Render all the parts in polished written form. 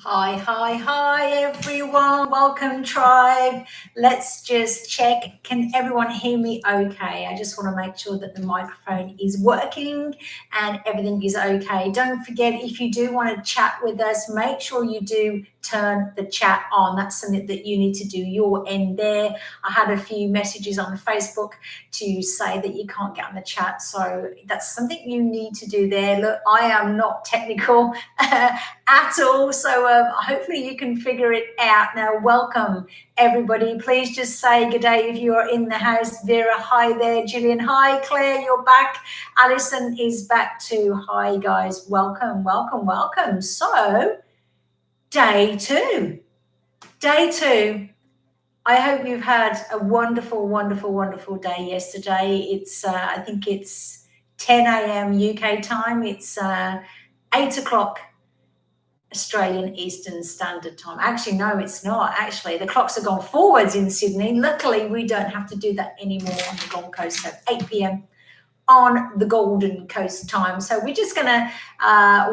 Hi, everyone. Welcome, tribe. Let's just check. Can everyone hear me okay? I just want to make sure that the microphone is working and everything is okay. Don't forget, if you do want to chat with us, make sure you do turn the chat on. That's something that you need to do your end there. I had a few messages on Facebook to say that you can't get on the chat. So that's something you need to do there. Look, I am not technical at all. So hopefully you can figure it out. Now, welcome everybody. Please just say good day if you are in the house. Vera, hi there. Gillian, hi. Claire, you're back. Alison is back too. Hi guys, welcome. So day two. I hope you've had a wonderful day yesterday. It's I think it's 10 a.m. UK time. It's 8 o'clock Australian Eastern Standard Time. Actually, no, it's not. Actually, the clocks have gone forwards in Sydney. Luckily, we don't have to do that anymore on the Gold Coast. So 8 p.m. on the Golden Coast time. So we're just going to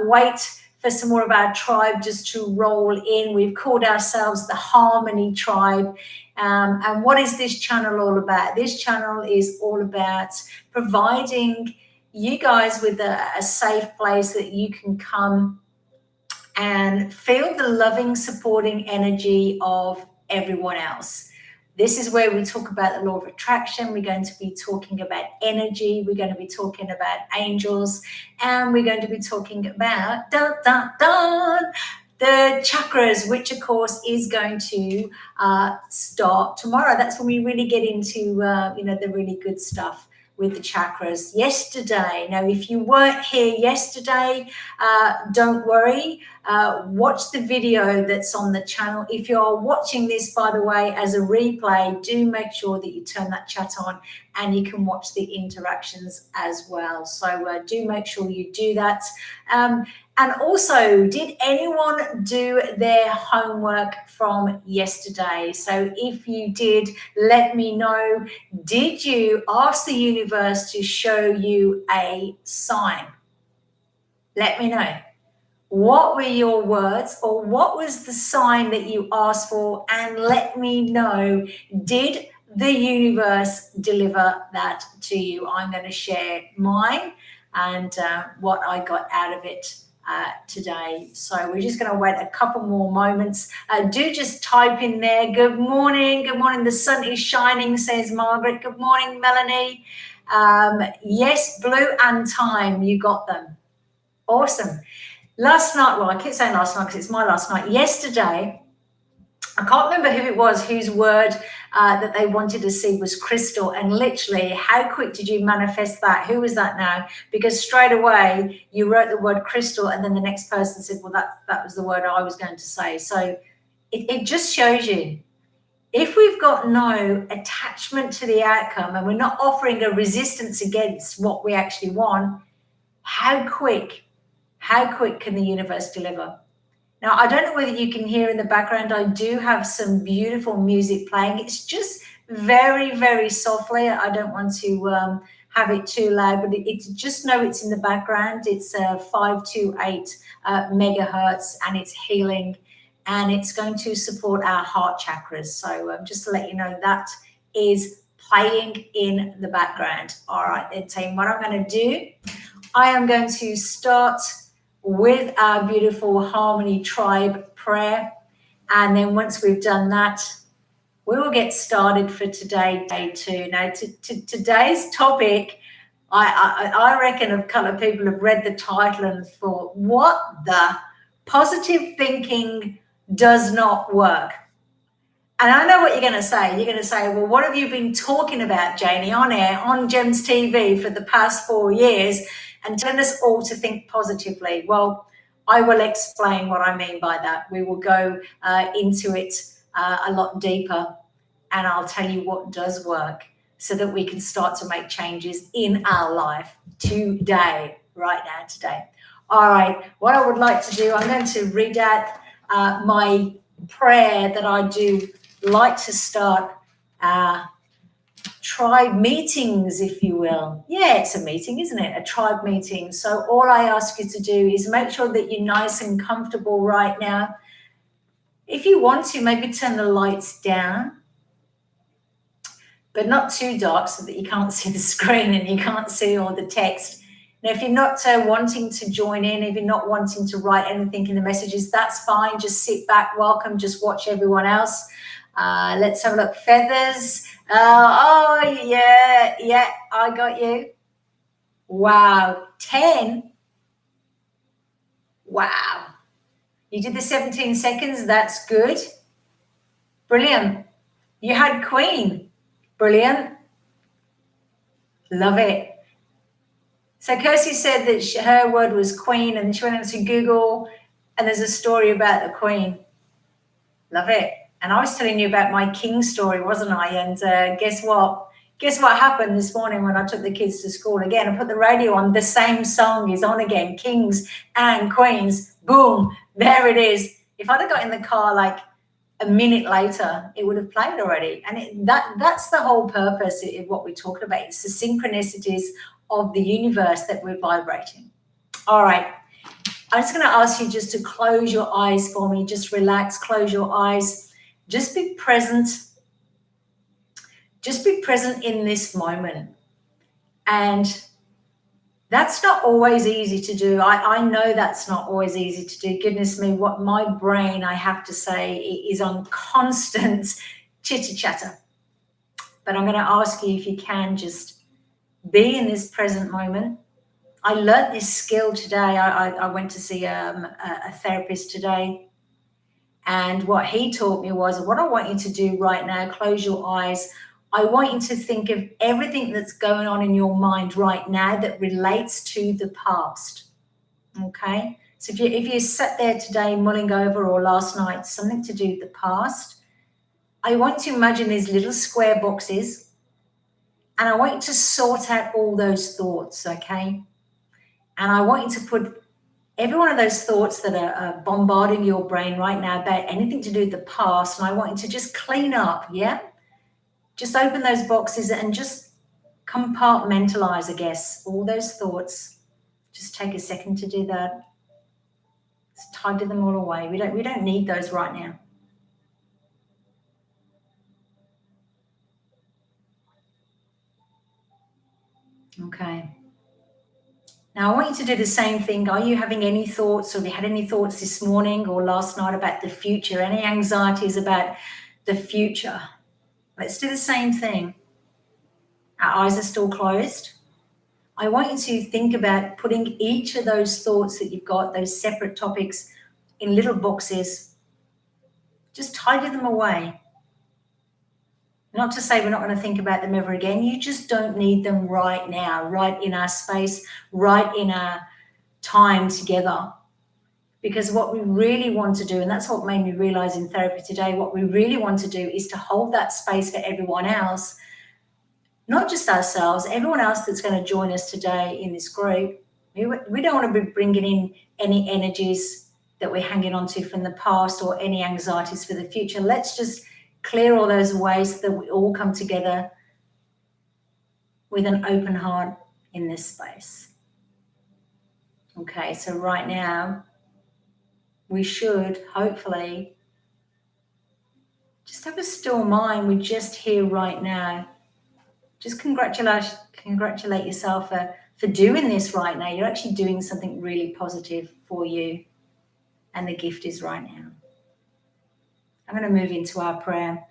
wait for some more of our tribe just to roll in. We've called ourselves the Harmony Tribe. And what is this channel all about? This channel is all about providing you guys with a safe place that you can come and feel the loving, supporting energy of everyone else. This is where we talk about the law of attraction. We're going to be talking about energy. We're going to be talking about angels. And we're going to be talking about the chakras, which, of course, is going to start tomorrow. That's when we really get into, the really good stuff with the chakras. Yesterday, now, if you weren't here yesterday, don't worry. Watch the video that's on the channel. If you're watching this, by the way, as a replay, do make sure that you turn that chat on and you can watch the interactions as well. So do make sure you do that. And also, did anyone do their homework from yesterday? So if you did, let me know. Did you ask the universe to show you a sign? Let me know. What were your words, or what was the sign that you asked for? And let me know, did the universe deliver that to you? I'm going to share mine and what I got out of it today. So we're just going to wait a couple more moments. Do just type in there, good morning. The sun is shining, says Margaret. Good morning, Melanie. Yes, blue and time, you got them. Awesome. Last night, well, I keep saying last night because it's my last night. Yesterday, I can't remember who it was whose word that they wanted to see was crystal. And literally, how quick did you manifest that? Who was that now? Because straight away, you wrote the word crystal, and then the next person said, well, that was the word I was going to say. So it just shows you, if we've got no attachment to the outcome and we're not offering a resistance against what we actually want, how quick can the universe deliver? Now, I don't know whether you can hear in the background, I do have some beautiful music playing. It's just very, very softly. I don't want to have it too loud, but it's just know it's in the background. It's 528 megahertz, and it's healing, and it's going to support our heart chakras. So just to let you know, that is playing in the background. All right, then, team, what I'm going to do, I am going to start with our beautiful Harmony Tribe prayer. And then once we've done that, we will get started for today, day two. Now, today's topic, I reckon a couple of people have read the title and thought, what the positive thinking does not work. And I know what you're going to say. You're going to say, well, what have you been talking about, Janie, on air, on Gems TV for the past 4 years, and telling us all to think positively? Well, I will explain what I mean by that. We will go into it a lot deeper, and I'll tell you what does work so that we can start to make changes in our life today, right now, today. All right, what I would like to do, I'm going to read out my prayer that I do like to start tribe meetings, if you will. Yeah, it's a meeting, isn't it? A tribe meeting. So all I ask you to do is make sure that you're nice and comfortable right now. If you want to, maybe turn the lights down, but not too dark so that you can't see the screen and you can't see all the text. Now, if you're not wanting to join in, if you're not wanting to write anything in the messages, that's fine. Just sit back, welcome, just watch everyone else. Let's have a look. Feathers. Oh, yeah, I got you. Wow, 10. Wow. You did the 17 seconds. That's good. Brilliant. You had Queen. Brilliant. Love it. So Kirsty said that her word was Queen, and she went into Google, and there's a story about the Queen. Love it. And I was telling you about my King story, wasn't I? And guess what? Guess what happened this morning when I took the kids to school? Again, I put the radio on. The same song is on again. Kings and Queens. Boom. There it is. If I'd have got in the car like a minute later, it would have played already. And that's the whole purpose of what we're talking about. It's the synchronicities of the universe that we're vibrating. All right. I'm just going to ask you just to close your eyes for me. Just relax, close your eyes. Just be present. Just be present in this moment. And that's not always easy to do. I know that's not always easy to do. Goodness me, what my brain, I have to say, is on constant chitter-chatter. But I'm going to ask you if you can just be in this present moment. I learned this skill today. I went to see a therapist today. And what he taught me was, what I want you to do right now, close your eyes. I want you to think of everything that's going on in your mind right now that relates to the past. Okay? So if you sat there today mulling over, or last night, something to do with the past, I want you to imagine these little square boxes, and I want you to sort out all those thoughts, okay? And I want you to put every one of those thoughts that are bombarding your brain right now about anything to do with the past, and I want you to just clean up, yeah? Just open those boxes and just compartmentalize, I guess, all those thoughts. Just take a second to do that. Just tidy them all away. We don't need those right now. Okay. Now, I want you to do the same thing. Are you having any thoughts, or have you had any thoughts this morning or last night about the future? Any anxieties about the future? Let's do the same thing. Our eyes are still closed. I want you to think about putting each of those thoughts that you've got, those separate topics, in little boxes. Just tidy them away. Not to say we're not going to think about them ever again. You just don't need them right now, right in our space, right in our time together. Because what we really want to do, and that's what made me realize in therapy today, what we really want to do is to hold that space for everyone else, not just ourselves, everyone else that's going to join us today in this group. We don't want to be bringing in any energies that we're hanging on to from the past, or any anxieties for the future. Let's just clear all those away so that we all come together with an open heart in this space. Okay, so right now, we should hopefully just have a still mind. We're just here right now. Just congratulate yourself for doing this right now. You're actually doing something really positive for you, and the gift is right now. I'm going to move into our prayer.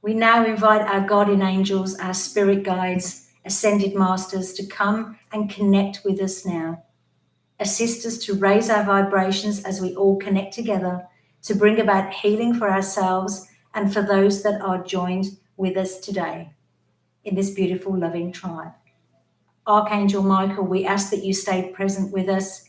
We now invite our guardian angels, our spirit guides, ascended masters to come and connect with us now. Assist us to raise our vibrations as we all connect together to bring about healing for ourselves and for those that are joined with us today in this beautiful, loving tribe. Archangel Michael, we ask that you stay present with us.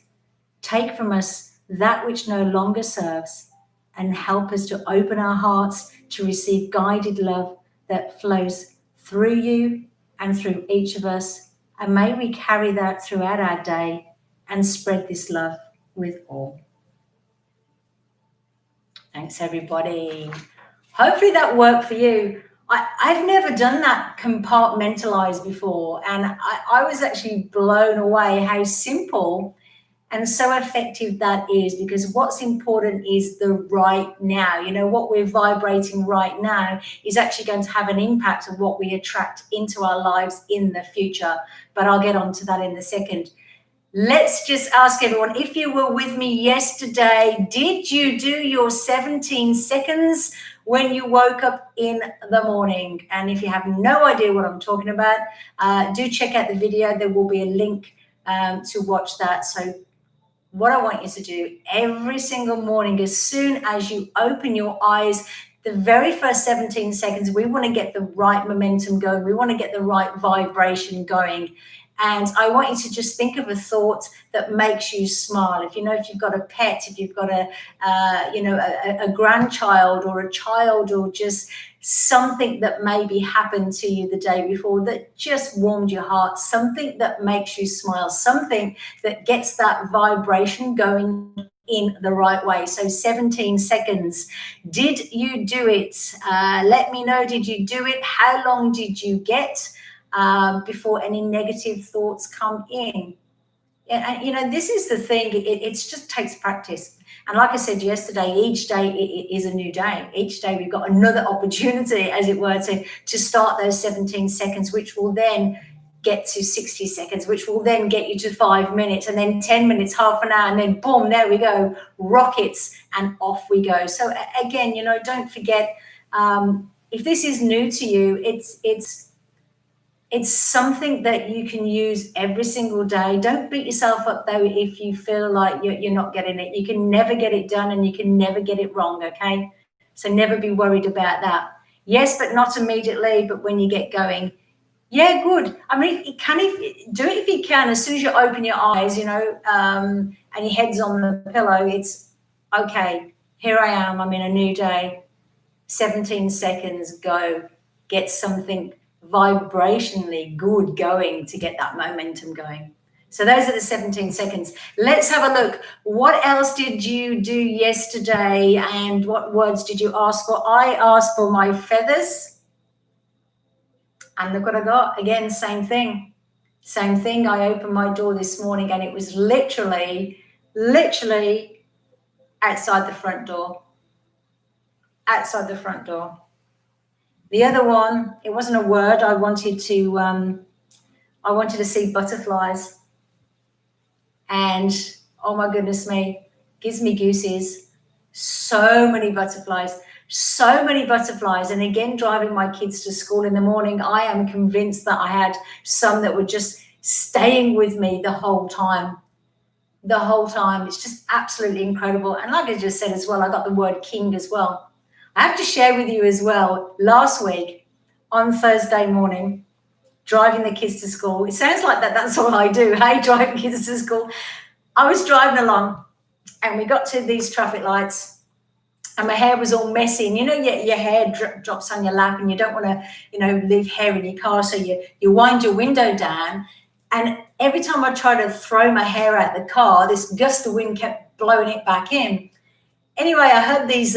Take from us that which no longer serves, and help us to open our hearts to receive guided love that flows through you and through each of us. And may we carry that throughout our day and spread this love with all. Thanks, everybody. Hopefully that worked for you. I've never done that compartmentalized before, and I was actually blown away how simple and so effective that is, because what's important is the right now. You know, what we're vibrating right now is actually going to have an impact on what we attract into our lives in the future. But I'll get on to that in a second. Let's just ask everyone, if you were with me yesterday, did you do your 17 seconds when you woke up in the morning? And if you have no idea what I'm talking about, do check out the video. There will be a link to watch that. So what I want you to do every single morning, as soon as you open your eyes, the very first 17 seconds, we want to get the right momentum going. We want to get the right vibration going. And I want you to just think of a thought that makes you smile. If you know, if you've got a pet, if you've got a grandchild or a child, or just something that maybe happened to you the day before that just warmed your heart, something that makes you smile, something that gets that vibration going in the right way. So 17 seconds. Did you do it? Let me know. Did you do it? How long did you get before any negative thoughts come in? And, you know, this is the thing. It just takes practice. And like I said yesterday, each day is a new day. Each day we've got another opportunity, as it were, to start those 17 seconds, which will then get to 60 seconds, which will then get you to 5 minutes, and then 10 minutes, half an hour, and then boom, there we go, rockets, and off we go. So again, you know, don't forget, if this is new to you, it's something that you can use every single day. Don't beat yourself up, though, if you feel like you're not getting it. You can never get it done, and you can never get it wrong, okay? So never be worried about that. Yes, but not immediately, but when you get going. Yeah, good. I mean, do it if you can. As soon as you open your eyes, you know, and your head's on the pillow, it's, okay, here I am. I'm in a new day. 17 seconds, go. Get something vibrationally good going to get that momentum going. So those are the 17 seconds. Let's have a look. What else did you do yesterday, and what words did you ask for? I asked for my feathers. And look what I got. Again, same thing. Same thing. I opened my door this morning and it was literally outside the front door. Outside the front door. The other one, it wasn't a word. I wanted to see butterflies. And oh my goodness me, gives me goosies. So many butterflies. So many butterflies. And again, driving my kids to school in the morning, I am convinced that I had some that were just staying with me the whole time. The whole time. It's just absolutely incredible. And like I just said as well, I got the word king as well. I have to share with you as well, last week on Thursday morning, driving the kids to school. It sounds like that's all I do, hey, driving kids to school. I was driving along and we got to these traffic lights. And my hair was all messy, and you know, your hair drops on your lap, and you don't want to, you know, leave hair in your car, so you wind your window down. And every time I tried to throw my hair out the car, this gust of wind kept blowing it back in. Anyway, I heard these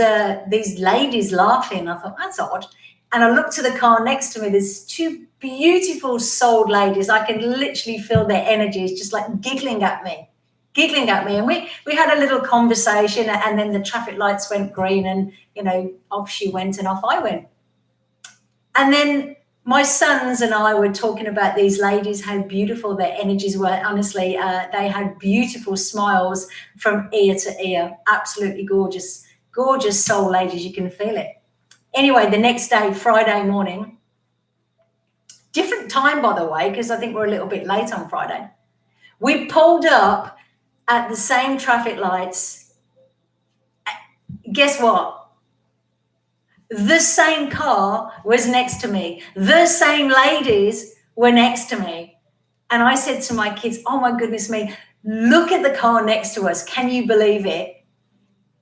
ladies laughing. I thought, that's odd. And I looked to the car next to me. There's two beautiful souled ladies. I can literally feel their energies just like giggling at me. And we had a little conversation, and then the traffic lights went green, and, you know, off she went and off I went. And then my sons and I were talking about these ladies, how beautiful their energies were. Honestly, they had beautiful smiles from ear to ear. Absolutely gorgeous soul ladies. You can feel it. Anyway, the next day, Friday morning, different time, by the way, because I think we're a little bit late on Friday. We pulled up at the same traffic lights. Guess what? The same car was next to me. The same ladies were next to me. And I said to my kids, oh my goodness me, look at the car next to us. Can you believe it?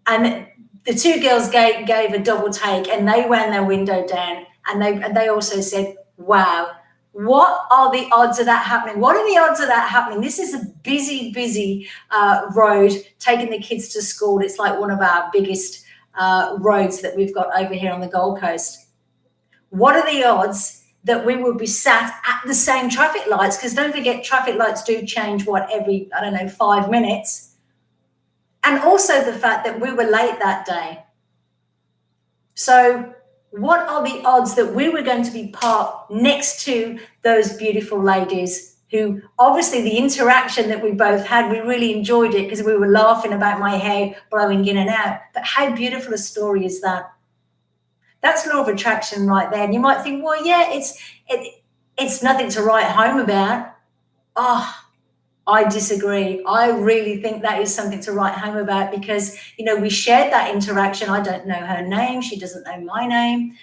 And the two girls gave a double take, and they wound their window down, and they also said, wow, what are the odds of that happening? What are the odds of that happening? This is a busy road taking the kids to school. It's like one of our biggest roads that we've got over here on the Gold Coast. What are the odds that we would be sat at the same traffic lights, because don't forget, traffic lights do change, every, 5 minutes. And also the fact that we were late that day. So what are the odds that we were going to be parked next to those beautiful ladies who, obviously, the interaction that we both had, we really enjoyed it because we were laughing about my hair blowing in and out. But how beautiful a story is that? That's law of attraction right there. And you might think, well, yeah, it's nothing to write home about. Oh, I disagree. I really think that is something to write home about, because, we shared that interaction. I don't know her name. She doesn't know my name.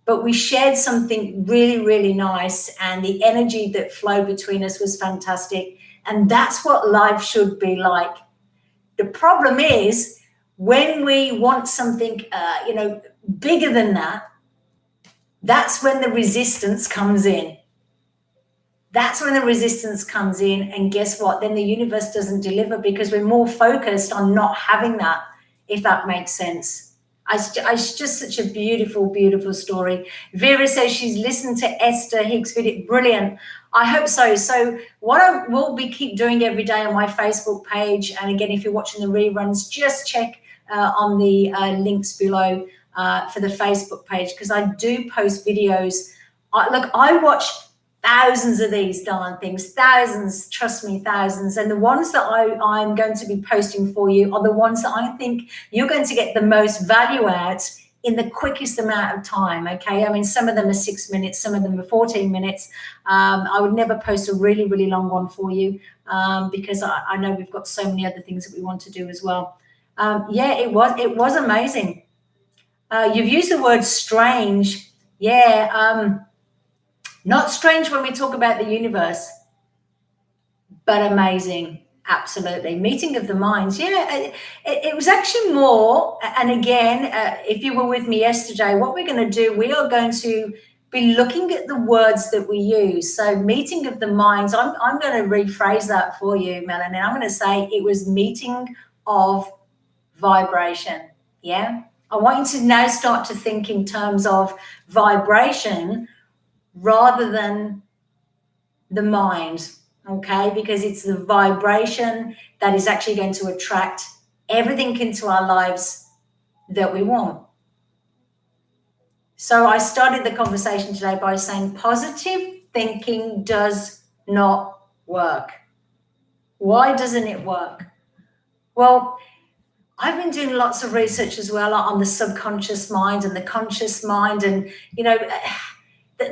But we shared something really, really nice. And the energy that flowed between us was fantastic. And that's what life should be like. The problem is when we want something, bigger than that, that's when the resistance comes in. That's when the resistance comes in, and guess what? Then the universe doesn't deliver because we're more focused on not having that, if that makes sense. It's just such a beautiful, beautiful story. Vera says she's listened to Esther Hicks video. Brilliant. I hope so. So what I will be keep doing every day on my Facebook page, and again, if you're watching the reruns, just check on the links below for the Facebook page, because I do post videos. I watch thousands of these darn things, thousands, trust me, thousands. And the ones that I'm going to be posting for you are the ones that I think you're going to get the most value out in the quickest amount of time, okay? I mean, some of them are 6 minutes, some of them are 14 minutes. I would never post a really, really long one for you because I know we've got so many other things that we want to do as well. Yeah, it was amazing. You've used the word strange. Yeah, not strange when we talk about the universe, but amazing. Absolutely. Meeting of the minds. Yeah, it was actually more. And again, if you were with me yesterday, what we're going to do, we are going to be looking at the words that we use. So meeting of the minds, I'm going to rephrase that for you, Melanie. I'm going to say it was meeting of vibration. Yeah. I want you to now start to think in terms of vibration rather than the mind, okay? Because it's the vibration that is actually going to attract everything into our lives that we want. So I started the conversation today by saying positive thinking does not work. Why doesn't it work? Well, I've been doing lots of research as well on the subconscious mind and the conscious mind, and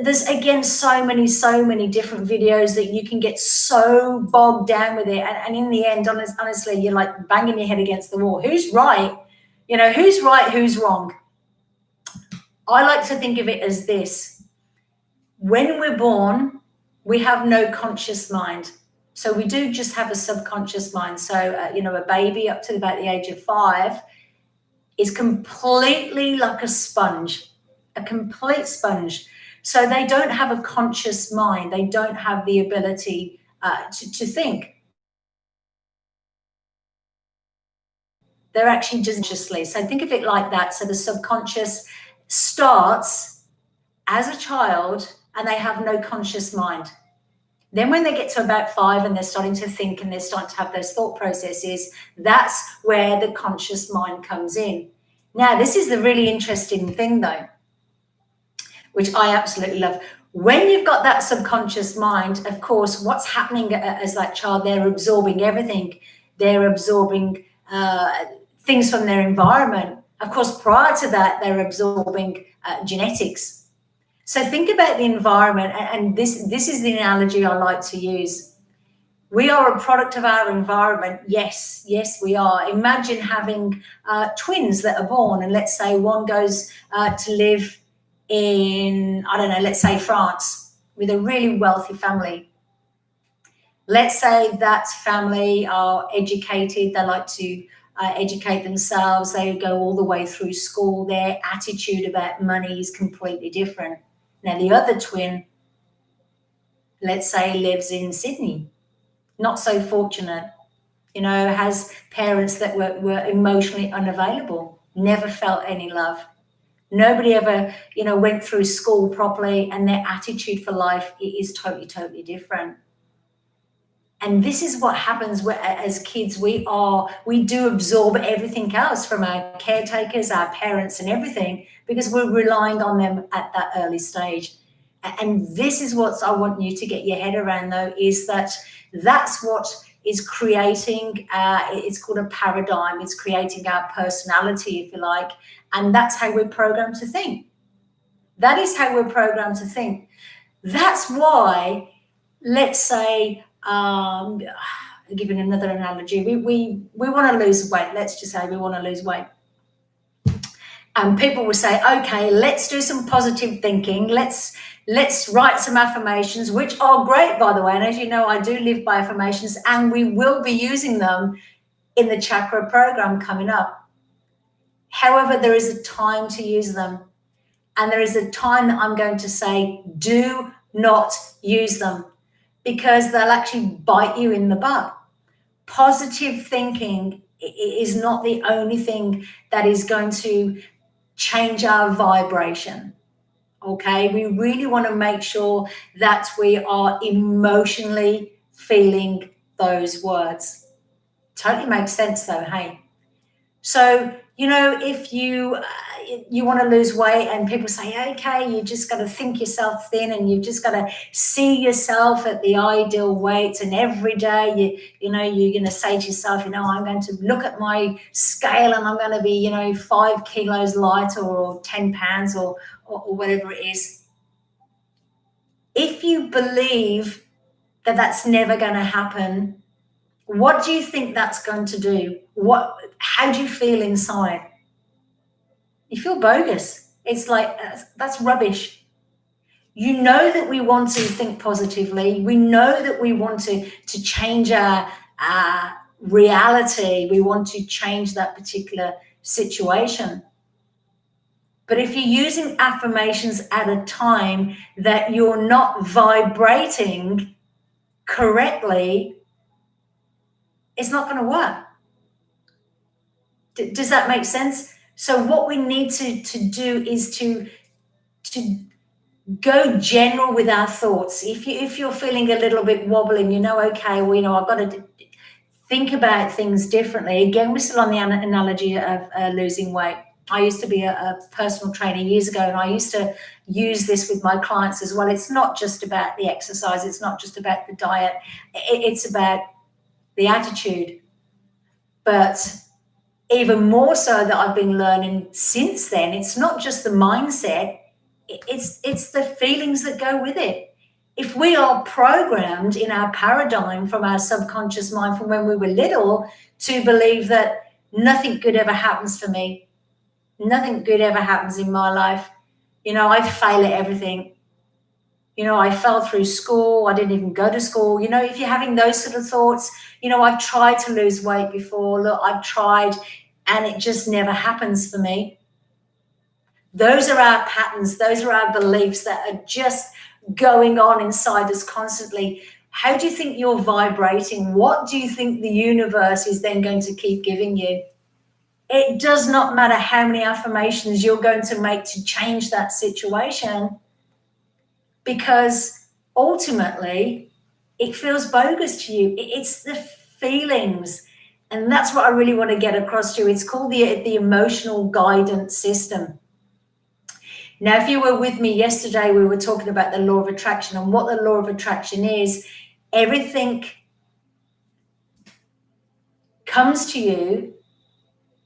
there's again so many different videos that you can get so bogged down with it, and in the end, honestly, you're like banging your head against the wall. Who's right? Who's right, who's wrong? I like to think of it as this: when we're born, we have no conscious mind. So we do just have a subconscious mind. So a baby up to about the age of 5 is completely like a sponge, a complete sponge. So they don't have a conscious mind. They don't have the ability to think. They're actually just consciously. So think of it like that. So the subconscious starts as a child and they have no conscious mind. Then when they get to about 5 and they're starting to think and they're starting to have those thought processes, that's where the conscious mind comes in. Now, this is the really interesting thing, though, which I absolutely love. When you've got that subconscious mind, of course, what's happening as that child, they're absorbing everything. They're absorbing things from their environment. Of course, prior to that, they're absorbing genetics. So think about the environment, and this is the analogy I like to use. We are a product of our environment. Yes, we are. Imagine having twins that are born, and let's say one goes to live in, let's say France, with a really wealthy family. Let's say that family are educated. They like to educate themselves. They go all the way through school. Their attitude about money is completely different. Now, the other twin, let's say, lives in Sydney, not so fortunate, has parents that were emotionally unavailable, never felt any love. Nobody ever, went through school properly, and their attitude for life is totally, totally different. And this is what happens as kids. We do absorb everything else from our caretakers, our parents, and everything, because we're relying on them at that early stage. And this is what I want you to get your head around, though, is that's what is creating, it's called a paradigm. It's creating our personality, if you like. And that's how we're programmed to think. That is how we're programmed to think. That's why, let's say, giving another analogy, we want to lose weight. Let's just say we want to lose weight. And people will say, okay, let's do some positive thinking. Let's write some affirmations, which are great, by the way. And as you know, I do live by affirmations, and we will be using them in the chakra program coming up. However, there is a time to use them. And there is a time that I'm going to say, do not use them, because they'll actually bite you in the butt. Positive thinking is not the only thing that is going to change our vibration. Okay, we really want to make sure that we are emotionally feeling those words. Totally makes sense though, hey? So, if you want to lose weight, and people say, okay, you just got to think yourself thin, and you've just got to see yourself at the ideal weight, and every day you're going to say to yourself, I'm going to look at my scale, and I'm going to be 5 kilos lighter, or 10 pounds, or whatever it is. If you believe that that's never going to happen, what do you think that's going to do? How do you feel inside? You feel bogus. It's like, that's rubbish. You know that we want to think positively. We know that we want to change our reality. We want to change that particular situation. But if you're using affirmations at a time that you're not vibrating correctly, it's not going to work. Does that make sense? So what we need to do is to go general with our thoughts. If you're feeling a little bit wobbling, okay, well, I've got to think about things differently. Again, we're still on the analogy of losing weight. I used to be a personal trainer years ago, and I used to use this with my clients as well. It's not just about the exercise. It's not just about the diet. It's about the attitude. But even more so that I've been learning since then, it's not just the mindset, it's the feelings that go with it. If we are programmed in our paradigm from our subconscious mind from when we were little to believe that nothing good ever happens for me, nothing good ever happens in my life, I fail at everything. I fell through school. I didn't even go to school. If you're having those sort of thoughts, I've tried to lose weight before. Look, I've tried, and it just never happens for me. Those are our patterns. Those are our beliefs that are just going on inside us constantly. How do you think you're vibrating? What do you think the universe is then going to keep giving you? It does not matter how many affirmations you're going to make to change that situation, because ultimately it feels bogus to you. It's the feelings. And that's what I really want to get across to you. It's called the emotional guidance system. Now, if you were with me yesterday, we were talking about the law of attraction, and what the law of attraction is. Everything comes to you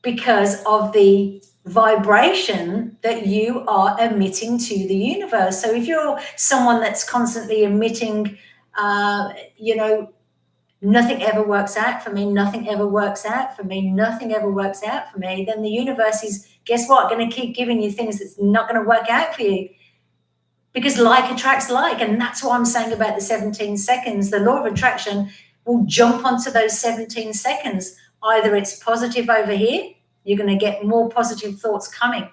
because of the vibration that you are emitting to the universe. So if you're someone that's constantly emitting, nothing ever works out for me, nothing ever works out for me, nothing ever works out for me, then the universe is, guess what, going to keep giving you things that's not going to work out for you. Because like attracts like. And that's what I'm saying about the 17 seconds. The law of attraction will jump onto those 17 seconds. Either it's positive over here, you're going to get more positive thoughts coming.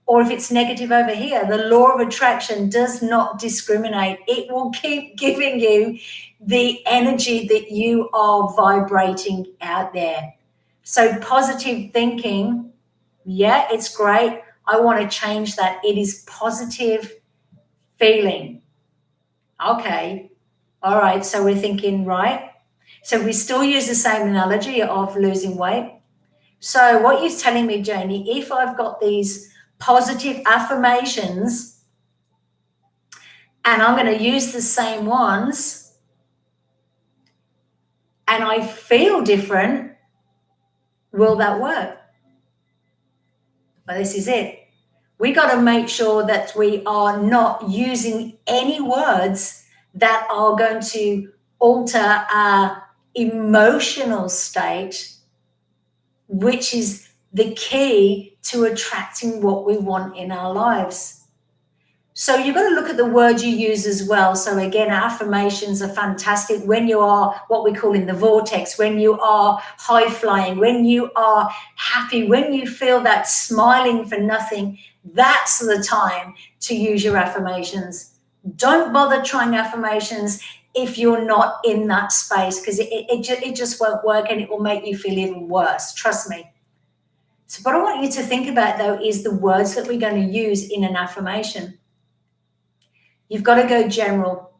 Or if it's negative over here, the law of attraction does not discriminate. It will keep giving you the energy that you are vibrating out there. So positive thinking, yeah, it's great. I want to change that. It is positive feeling. Okay. All right. So we're thinking, right. So we still use the same analogy of losing weight. So what you're telling me, Janie, if I've got these positive affirmations and I'm going to use the same ones and I feel different, will that work? Well, this is it. We got to make sure that we are not using any words that are going to alter our emotional state, which is the key to attracting what we want in our lives. So you've got to look at the words you use as well. So again, affirmations are fantastic when you are what we call in the vortex, when you are high flying, when you are happy, when you feel that smiling for nothing. That's the time to use your affirmations. Don't bother trying affirmations if you're not in that space, because it just won't work and it will make you feel even worse. Trust me. So what I want you to think about, though, is the words that we're going to use in an affirmation. You've got to go general.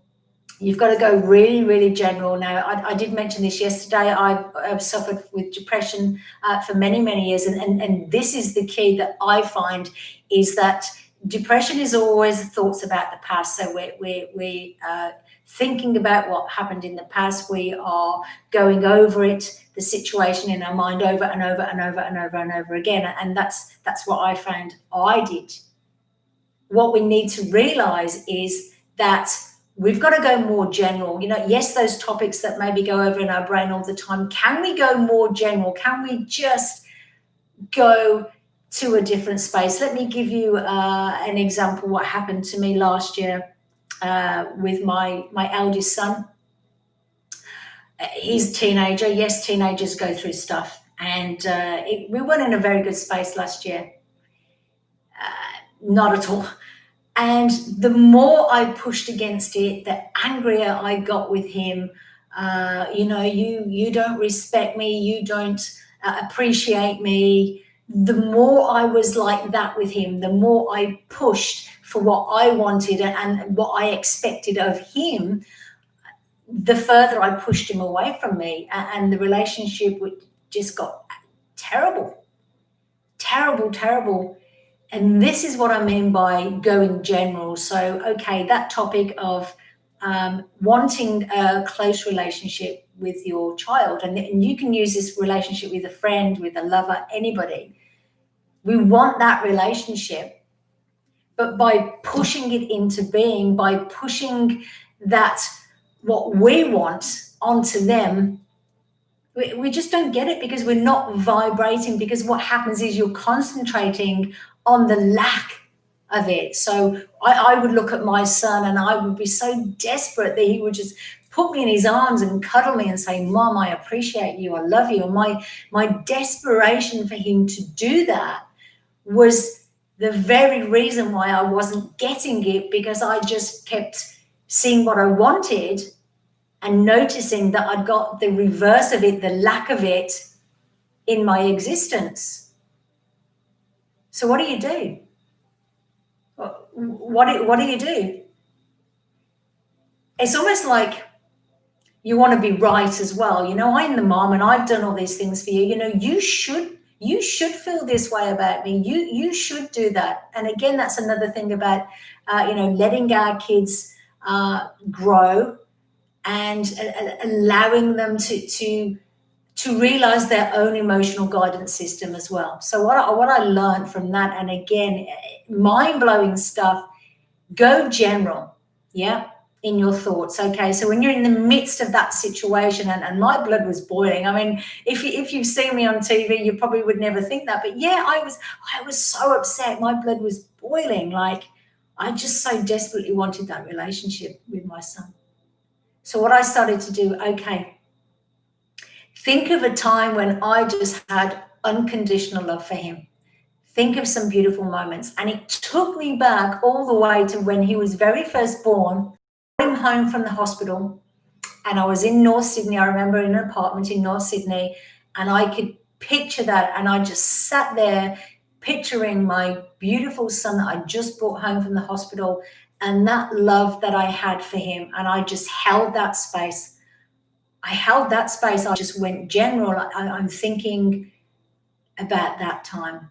You've got to go really, really general. Now, I did mention this yesterday. I've suffered with depression for many, many years. And this is the key that I find is that depression is always thoughts about the past. So we're thinking about what happened in the past. We are going over it, the situation in our mind over and over and over and over and over again. And that's what I found I did. What we need to realize is that we've got to go more general. Yes, those topics that maybe go over in our brain all the time, can we go more general? Can we just go to a different space? Let me give you an example what happened to me last year with my eldest son. He's a teenager. Yes, teenagers go through stuff. And we weren't in a very good space last year. Not at all. And the more I pushed against it, the angrier I got with him. You don't respect me. You don't appreciate me. The more I was like that with him, the more I pushed for what I wanted and what I expected of him, the further I pushed him away from me. And the relationship just got terrible, terrible, terrible. And this is what I mean by going general. So, okay, that topic of wanting a close relationship with your child, and you can use this relationship with a friend, with a lover, anybody. We want that relationship, but by pushing it into being, by pushing that what we want onto them, we just don't get it because we're not vibrating, because what happens is you're concentrating on the lack of it. So I would look at my son and I would be so desperate that he would just put me in his arms and cuddle me and say, Mom, I appreciate you, I love you. And my desperation for him to do that was the very reason why I wasn't getting it, because I just kept seeing what I wanted and noticing that I'd got the reverse of it, the lack of it in my existence. So what do you do? What do you do? It's almost like you want to be right as well. I'm the mom and I've done all these things for you. You should feel this way about me. You should do that. And again, that's another thing about, letting our kids grow and allowing them to realize their own emotional guidance system as well. So what I learned from that, and again, mind-blowing stuff, go general, in your thoughts. Okay, so when you're in the midst of that situation, and my blood was boiling. I mean, if you've seen me on TV, you probably would never think that, but I was so upset. My blood was boiling. Like, I just so desperately wanted that relationship with my son. So what I started to do, okay, think of a time when I just had unconditional love for him. Think of some beautiful moments. And it took me back all the way to when he was very first born. I brought him home from the hospital, and I was in North Sydney. I remember in an apartment in North Sydney, and I could picture that. And I just sat there picturing my beautiful son that I just brought home from the hospital, and that love that I had for him. And I just held that space. I just went general. I'm thinking about that time.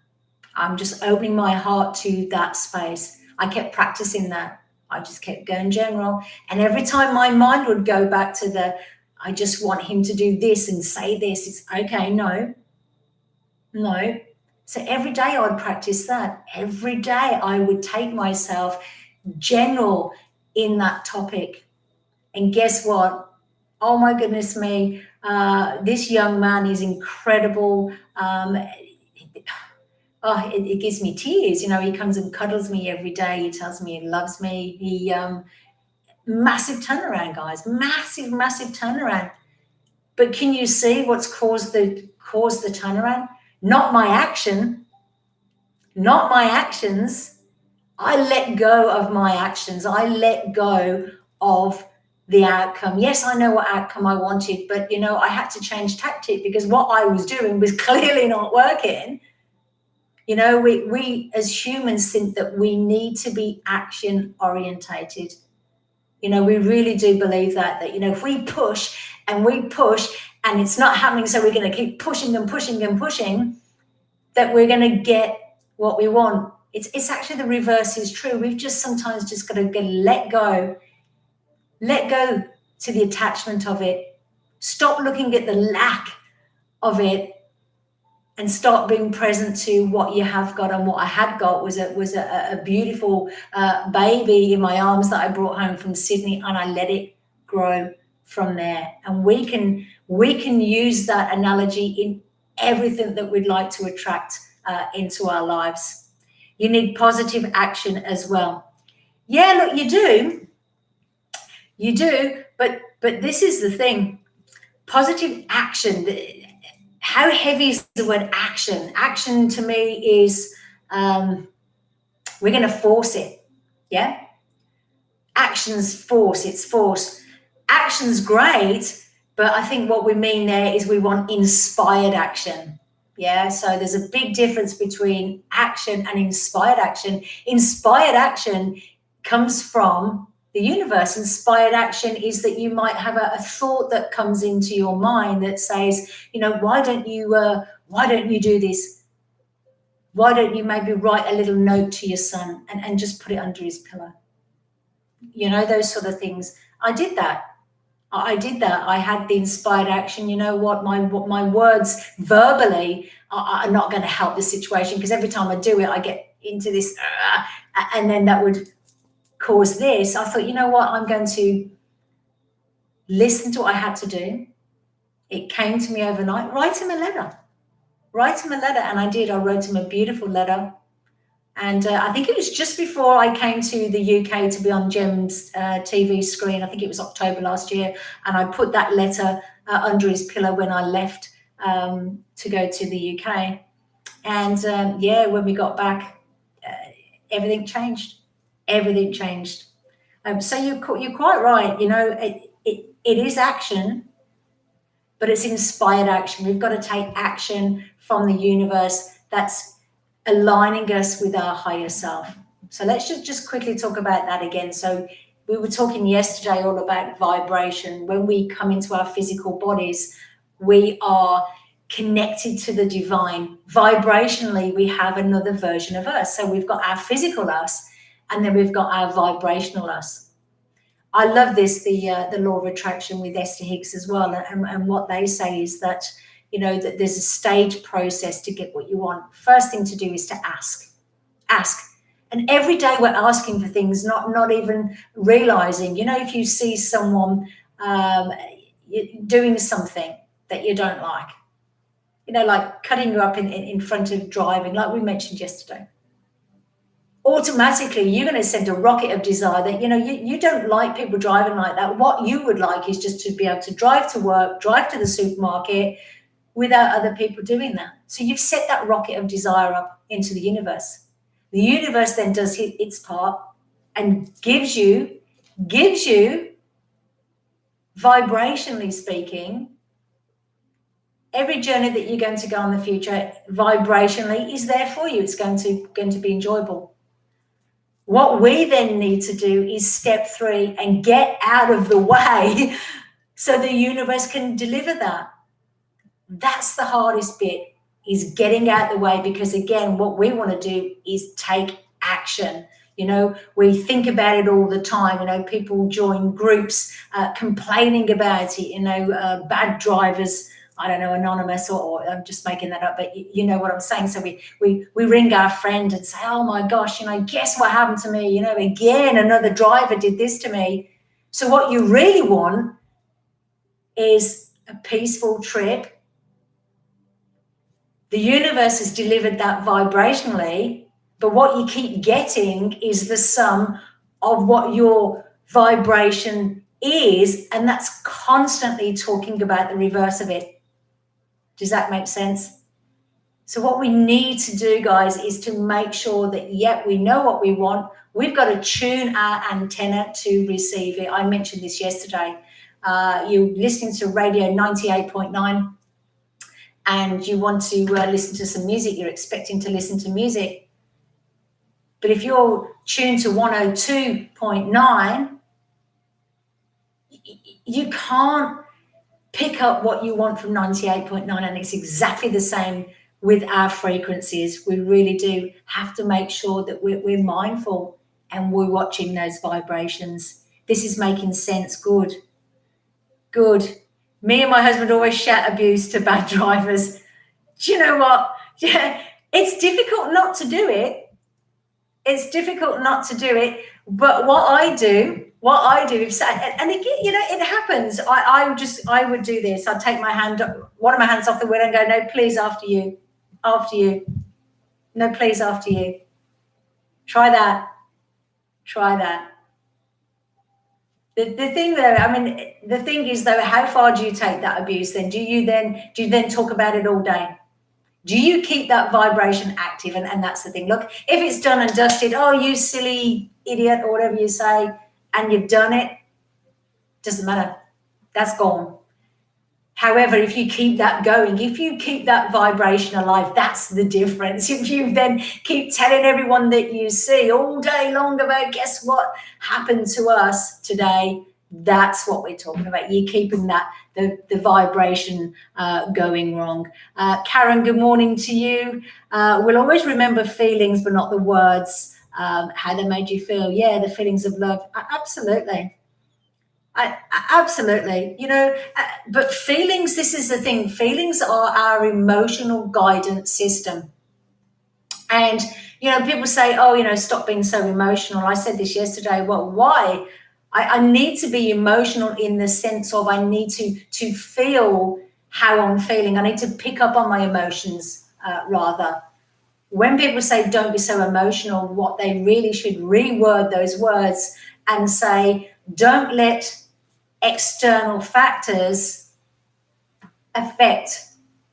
I'm just opening my heart to that space. I kept practicing that. I just kept going general. And every time my mind would go back to I just want him to do this and say this, it's okay, no. So every day I would practice that. Every day I would take myself general in that topic. And guess what? Oh my goodness me, this young man is incredible. It gives me tears. He comes and cuddles me every day. He tells me he loves me. Massive turnaround, guys. Massive turnaround. But can you see what's caused the turnaround? Not my action. Not my actions. I let go of my actions. I let go of the outcome. Yes, I know what outcome I wanted, but I had to change tactic because what I was doing was clearly not working. We as humans think that we need to be action orientated. We really do believe that if we push and it's not happening, so we're going to keep pushing and pushing and pushing, that we're going to get what we want. It's actually the reverse is true. We've just sometimes just got to let go to the attachment of it. Stop looking at the lack of it and start being present to what you have got. And what I had got was a beautiful baby in my arms that I brought home from Sydney, and I let it grow from there. And we can use that analogy in everything that we'd like to attract into our lives. You need positive action as well. Yeah, look, you do, but this is the thing. Positive action. How heavy is the word action? Action to me is we're going to force it. Yeah. Action's force. It's force. Action's great, but I think what we mean there is we want inspired action. Yeah. So there's a big difference between action and inspired action. Inspired action comes from the universe. Inspired action is that you might have a thought that comes into your mind that says, why don't you do this? Why don't you maybe write a little note to your son and just put it under his pillow? Those sort of things. I did that. I had the inspired action. You know what? My words verbally are not going to help the situation, because every time I do it, I get into this, and then that would cause this. I thought, you know what? I'm going to listen to what I had to do. It came to me overnight. Write him a letter. And I did. I wrote him a beautiful letter. And I think it was just before I came to the UK to be on Gem's TV screen. I think it was October last year. And I put that letter under his pillow when I left to go to the UK. And when we got back, everything changed. So you're quite right. It is action, but it's inspired action. We've got to take action from the universe that's aligning us with our higher self. So let's just quickly talk about that again. So we were talking yesterday all about vibration. When we come into our physical bodies, we are connected to the divine. Vibrationally, we have another version of us. So we've got our physical us, and then we've got our vibrational us. I love this, the law of attraction with Esther Hicks as well. And what they say is that, that there's a stage process to get what you want. First thing to do is to ask. And every day we're asking for things, not even realizing, if you see someone doing something that you don't like, like cutting you up in front of driving, like we mentioned yesterday, automatically you're going to send a rocket of desire that, you don't like people driving like that. What you would like is just to be able to drive to work, drive to the supermarket without other people doing that. So you've set that rocket of desire up into the universe. The universe then does its part and gives you, vibrationally speaking, Every journey that you're going to go in the future vibrationally is there for you. It's going to be enjoyable. What we then need to do is step 3 and get out of the way so the universe can deliver that. That's the hardest bit, is getting out the way, because again, what we want to do is take action. We think about it all the time. People join groups complaining about it, bad drivers, I don't know, anonymous, or I'm just making that up, but you know what I'm saying. So we ring our friend and say, oh my gosh, guess what happened to me? Again, another driver did this to me. So what you really want is a peaceful trip. The universe has delivered that vibrationally, but what you keep getting is the sum of what your vibration is, and that's constantly talking about the reverse of it. Does that make sense? So what we need to do, guys, is to make sure that, we know what we want. We've got to tune our antenna to receive it. I mentioned this yesterday. You're listening to radio 98.9 and you want to listen to some music. You're expecting to listen to music. But if you're tuned to 102.9, you can't pick up what you want from 98.9, and it's exactly the same with our frequencies. We really do have to make sure that we're mindful and we're watching those vibrations. This is making sense. Good. Me and my husband always shout abuse to bad drivers. Do you know what? Yeah, it's difficult not to do it. But what I do, and again, it happens. I would do this. I'd take one of my hands off the wheel and go, no, please, after you. No, please, after you. Try that. The thing though, the thing is though, how far do you take that abuse then? Do you then talk about it all day? Do you keep that vibration active? And that's the thing. Look, if it's done and dusted, oh, you silly idiot, or whatever you say, and you've done it, doesn't matter. That's gone. However, if you keep that going, if you keep that vibration alive, that's the difference. If you then keep telling everyone that you see all day long about, guess what happened to us today, that's what we're talking about. You're keeping the vibration going wrong. Karen, good morning to you. We'll always remember feelings, but not the words, how they made you feel. Yeah, the feelings of love. Absolutely. Absolutely. But feelings, this is the thing. Feelings are our emotional guidance system. And, people say, oh, stop being so emotional. I said this yesterday. Well, why? I need to be emotional in the sense of I need to feel how I'm feeling. I need to pick up on my emotions rather. When people say don't be so emotional, what they really should reword those words and say, don't let external factors affect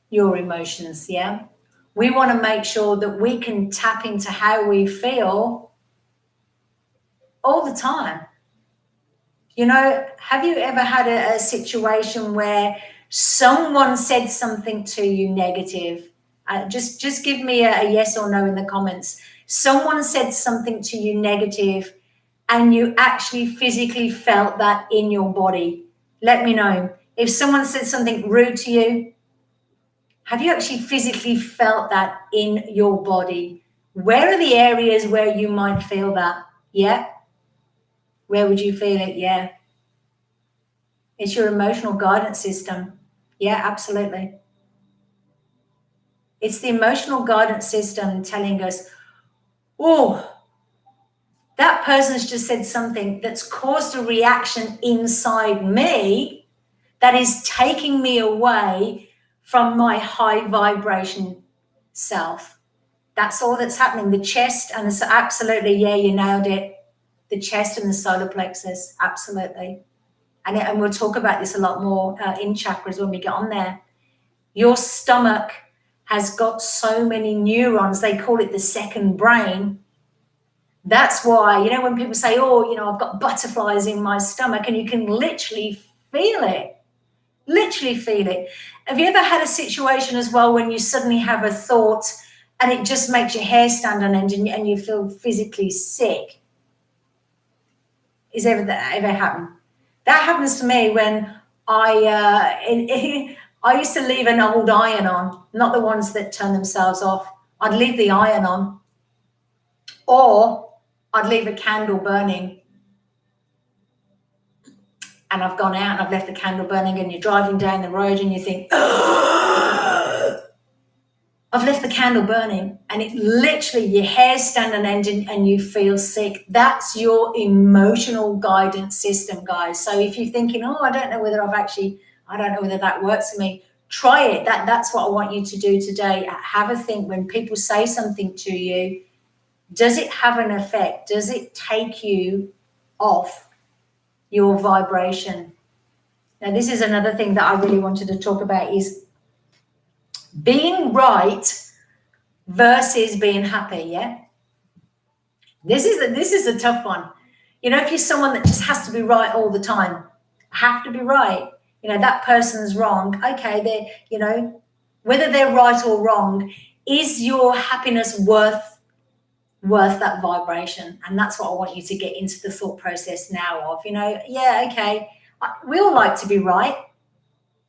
your emotions. Yeah, we want to make sure that we can tap into how we feel all the time. Have you ever had a situation where someone said something to you negative? Just give me a yes or no in the comments. Someone said something to you negative and you actually physically felt that in your body. Let me know. If someone said something rude to you, have you actually physically felt that in your body? Where are the areas where you might feel that? Yeah. Where would you feel it? Yeah. It's your emotional guidance system. Yeah, absolutely. It's the emotional guidance system telling us, oh, that person's just said something that's caused a reaction inside me that is taking me away from my high vibration self. That's all that's happening. The chest and the, absolutely, yeah, you nailed it. The chest and the solar plexus, absolutely. And we'll talk about this a lot more in chakras when we get on there. Your stomach has got so many neurons. They call it the second brain. That's why, when people say, oh, I've got butterflies in my stomach, and you can literally feel it. Literally feel it. Have you ever had a situation as well when you suddenly have a thought and it just makes your hair stand on end and you feel physically sick? Is that ever happened? That happens to me when I used to leave an old iron on, not the ones that turn themselves off. I'd leave the iron on, or I'd leave a candle burning. And I've gone out and I've left the candle burning, and you're driving down the road and you think, I've left the candle burning, and it literally, your hair stand on end and you feel sick. That's your emotional guidance system, guys. So if you're thinking, I don't know whether that works for me, try it. That's what I want you to do today. Have a think when people say something to you. Does it have an effect? Does it take you off your vibration? Now, this is another thing that I really wanted to talk about, is being right versus being happy. Yeah, this is a tough one. If you're someone that just has to be right all the time, have to be right, that person's wrong. Okay, whether they're right or wrong, is your happiness worth that vibration? And that's what I want you to get into the thought process now of, yeah, okay, we all like to be right.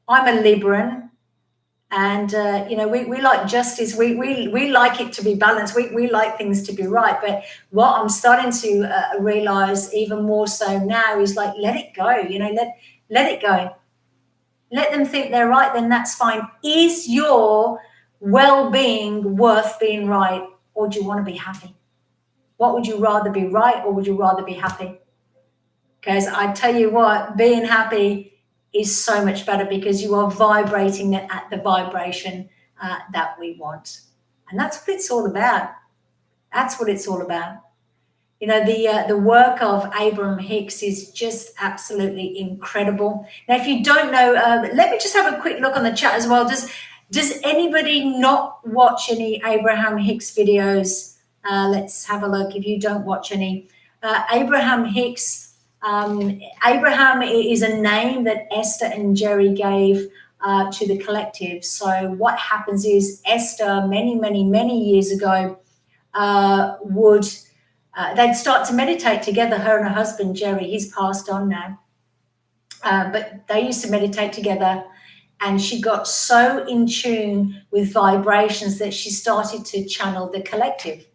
I'm a Libran. And, we like justice. We like it to be balanced. We like things to be right. But what I'm starting to realize even more so now is, like, let it go, let it go. Let them think they're right, then that's fine. Is your well-being worth being right, or do you want to be happy? What would you rather, be right, or would you rather be happy? Because I tell you what, being happy is so much better, because you are vibrating at the vibration that we want. And that's what it's all about. That's what it's all about. The work of Abraham Hicks is just absolutely incredible. Now, if you don't know, let me just have a quick look on the chat as well. Does anybody not watch any Abraham Hicks videos? Let's have a look. If you don't watch any, Abraham Hicks. Abraham is a name that Esther and Jerry gave to the collective. So what happens is, Esther, many years ago, they'd start to meditate together, her and her husband, Jerry. He's passed on now. But they used to meditate together, and she got so in tune with vibrations that she started to channel the collective.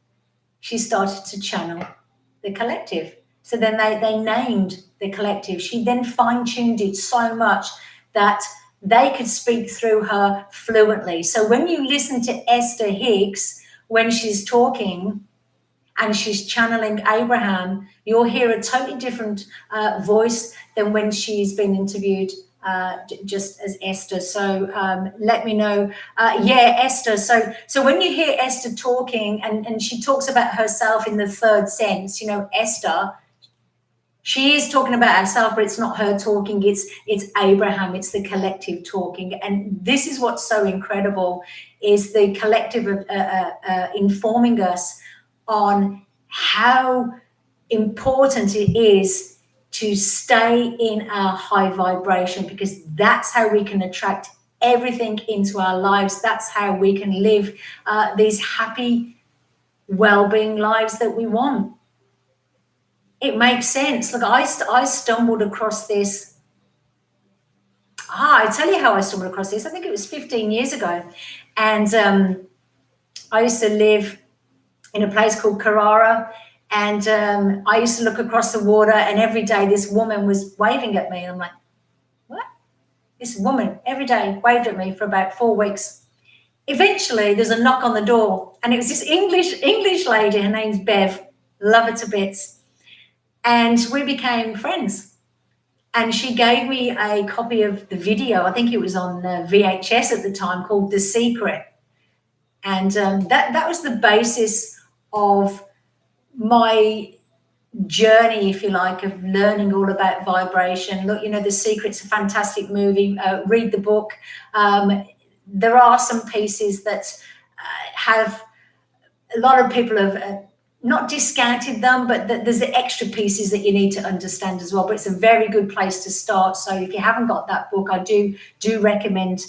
So then they named the collective. She then fine-tuned it so much that they could speak through her fluently. So when you listen to Esther Hicks, when she's talking and she's channeling Abraham, you'll hear a totally different voice than when she's been interviewed just as Esther. So let me know. Esther. So when you hear Esther talking, and she talks about herself in the third sense, Esther, she is talking about herself, but it's not her talking. It's Abraham. It's the collective talking. And this is what's so incredible, is the collective informing us on how important it is to stay in our high vibration, because that's how we can attract everything into our lives. That's how we can live these happy, well-being lives that we want. It makes sense. Look, I stumbled across this. I tell you how I stumbled across this. I think it was 15 years ago. And I used to live in a place called Carrara. And I used to look across the water, and every day this woman was waving at me. And I'm like, what? This woman every day waved at me for about 4 weeks. Eventually, there's a knock on the door, and it was this English lady. Her name's Bev. Love her to bits. And we became friends. And she gave me a copy of the video. I think it was on VHS at the time, called The Secret. And that was the basis of my journey, if you like, of learning all about vibration. Look, The Secret's a fantastic movie. Read the book. There are some pieces that have, a lot of people have not discounted them, but there's the extra pieces that you need to understand as well. But it's a very good place to start. So if you haven't got that book, I do recommend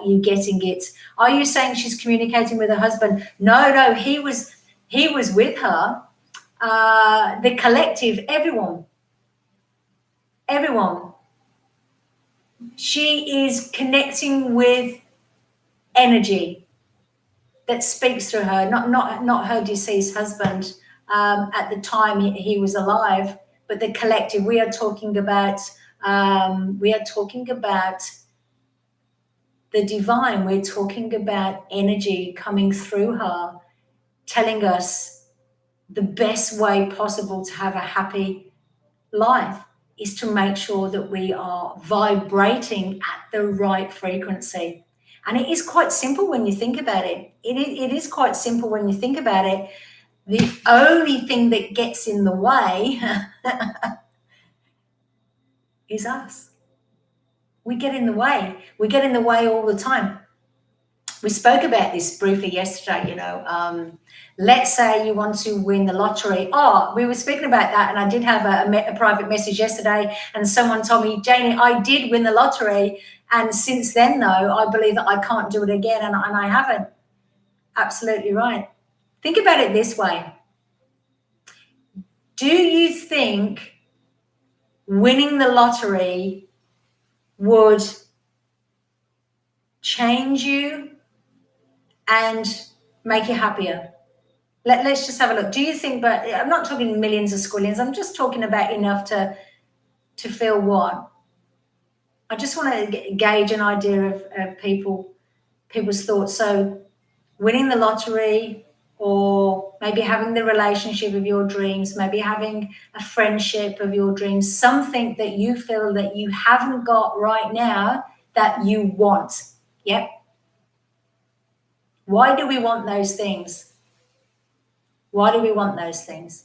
you getting it. Are you saying she's communicating with her husband? No, he was with her. The collective, everyone. She is connecting with energy that speaks through her, not her deceased husband at the time he was alive, but the collective. We are talking about the divine. We're talking about energy coming through her, telling us the best way possible to have a happy life is to make sure that we are vibrating at the right frequency. And it is quite simple when you think about it. It is quite simple when you think about it. The only thing that gets in the way is us. We get in the way. We get in the way all the time. We spoke about this briefly yesterday, let's say you want to win the lottery. Oh, we were speaking about that, and I did have a private message yesterday, and someone told me, Janie, I did win the lottery, and since then, though, I believe that I can't do it again, and I haven't. Absolutely right. Think about it this way. Do you think winning the lottery would change you and make you happier? Let's just have a look. Do you think, but I'm not talking millions or squillions, I'm just talking about enough to feel what? I just want to gauge an idea of people's thoughts. So winning the lottery, or maybe having the relationship of your dreams, maybe having a friendship of your dreams, something that you feel that you haven't got right now that you want. Yep. Why do we want those things? Why do we want those things?